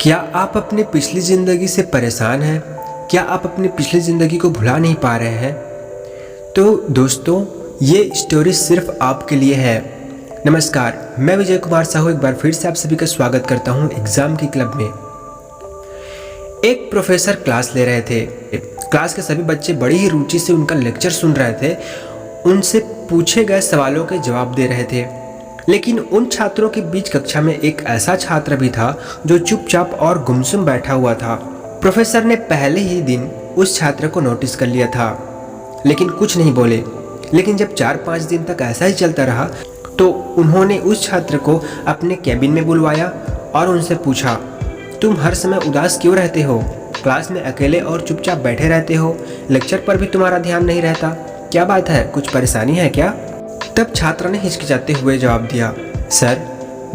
क्या आप अपनी पिछली ज़िंदगी से परेशान हैं? क्या आप अपनी पिछली ज़िंदगी को भुला नहीं पा रहे हैं? तो दोस्तों, ये स्टोरी सिर्फ आपके लिए है। नमस्कार, मैं विजय कुमार साहू एक बार फिर से आप सभी का स्वागत करता हूँ एग्ज़ाम की क्लब में। एक प्रोफेसर क्लास ले रहे थे। क्लास के सभी बच्चे बड़ी ही रुचि से उनका लेक्चर सुन रहे थे। उनसे पूछे गए सवालों के जवाब दे रहे थे। लेकिन उन छात्रों के बीच कक्षा में एक ऐसा छात्र भी था जो चुपचाप और गुमसुम बैठा हुआ था। प्रोफेसर ने पहले ही दिन उस छात्र को नोटिस कर लिया था, लेकिन कुछ नहीं बोले। लेकिन जब 4-5 दिन तक ऐसा ही चलता रहा तो उन्होंने उस छात्र को अपने कैबिन में बुलवाया और उनसे पूछा, तुम हर समय उदास क्यों रहते हो? क्लास में अकेले और चुपचाप बैठे रहते हो, लेक्चर पर भी तुम्हारा ध्यान नहीं रहता। क्या बात है, कुछ परेशानी है क्या? तब छात्र ने हिचकिचाते हुए जवाब दिया, सर,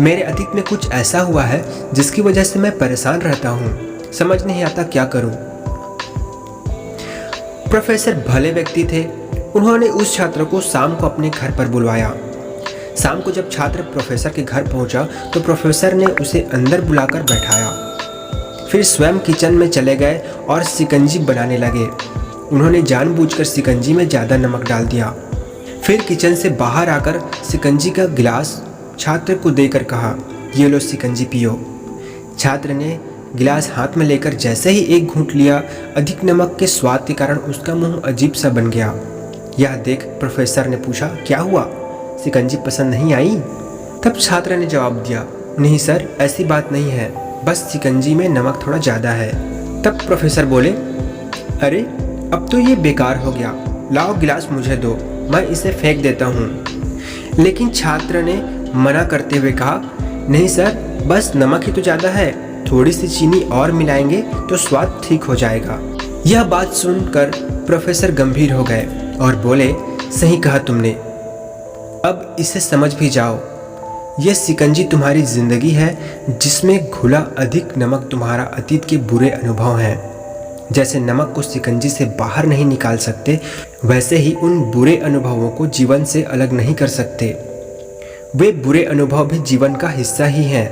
मेरे अतीत में कुछ ऐसा हुआ है जिसकी वजह से मैं परेशान रहता हूँ। समझ नहीं आता क्या करूँ। प्रोफेसर भले व्यक्ति थे। उन्होंने उस छात्र को शाम को अपने घर पर बुलवाया। शाम को जब छात्र प्रोफेसर के घर पहुंचा तो प्रोफेसर ने उसे अंदर बुलाकर बैठाया। फिर स्वयं किचन में चले गए और शिकंजी बनाने लगे। उन्होंने जानबूझकर शिकंजी में ज़्यादा नमक डाल दिया। फिर किचन से बाहर आकर शिकंजी का गिलास छात्र को देकर कहा, ये लो शिकंजी पियो। छात्र ने गिलास हाथ में लेकर जैसे ही एक घूंट लिया, अधिक नमक के स्वाद के कारण उसका मुंह अजीब सा बन गया। यह देख प्रोफेसर ने पूछा, क्या हुआ, शिकंजी पसंद नहीं आई? तब छात्र ने जवाब दिया, नहीं सर, ऐसी बात नहीं है, बस शिकंजी में नमक थोड़ा ज़्यादा है। तब प्रोफेसर बोले, अरे अब तो ये बेकार हो गया, लाओ गिलास मुझे दो, मैं इसे फेंक देता हूँ। लेकिन छात्र ने मना करते हुए कहा, नहीं सर, बस नमक ही तो ज़्यादा है, थोड़ी सी चीनी और मिलाएंगे तो स्वाद ठीक हो जाएगा। यह बात सुनकर प्रोफेसर गंभीर हो गए और बोले, सही कहा तुमने, अब इसे समझ भी जाओ। यह शिकंजी तुम्हारी जिंदगी है जिसमें घुला अधिक नमक तुम्हारा अतीत के बुरे अनुभव हैं। जैसे नमक को शिकंजी से बाहर नहीं निकाल सकते, वैसे ही उन बुरे अनुभवों को जीवन से अलग नहीं कर सकते। वे बुरे अनुभव भी जीवन का हिस्सा ही हैं।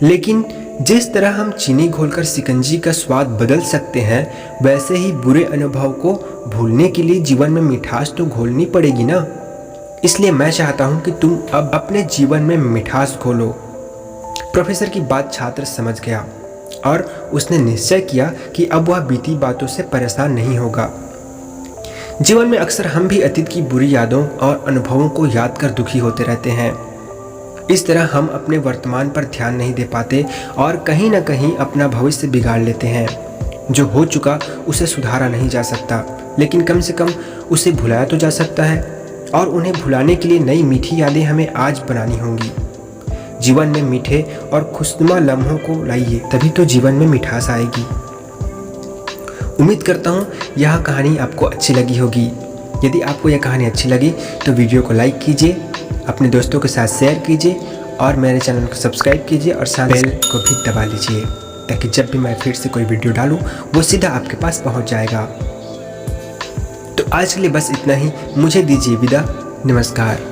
लेकिन जिस तरह हम चीनी घोलकर शिकंजी का स्वाद बदल सकते हैं, वैसे ही बुरे अनुभव को भूलने के लिए जीवन में मिठास तो घोलनी पड़ेगी ना। इसलिए मैं चाहता हूं कि तुम अब अपने जीवन में मिठास घोलो। प्रोफेसर की बात छात्र समझ गया और उसने निश्चय किया कि अब वह बीती बातों से परेशान नहीं होगा। जीवन में अक्सर हम भी अतीत की बुरी यादों और अनुभवों को याद कर दुखी होते रहते हैं। इस तरह हम अपने वर्तमान पर ध्यान नहीं दे पाते और कहीं ना कहीं अपना भविष्य बिगाड़ लेते हैं। जो हो चुका उसे सुधारा नहीं जा सकता, लेकिन कम से कम उसे भुलाया तो जा सकता है। और उन्हें भुलाने के लिए नई मीठी यादें हमें आज बनानी होंगी। जीवन में मीठे और खुशनुमा लम्हों को लाइए, तभी तो जीवन में मिठास आएगी। उम्मीद करता हूँ यह कहानी आपको अच्छी लगी होगी। यदि आपको यह कहानी अच्छी लगी तो वीडियो को लाइक कीजिए, अपने दोस्तों के साथ शेयर कीजिए और मेरे चैनल को सब्सक्राइब कीजिए और साथ बेल को भी दबा लीजिए, ताकि जब भी मैं फिर से कोई वीडियो डालूँ वो सीधा आपके पास पहुँच जाएगा। तो आज के लिए बस इतना ही, मुझे दीजिए विदा। नमस्कार।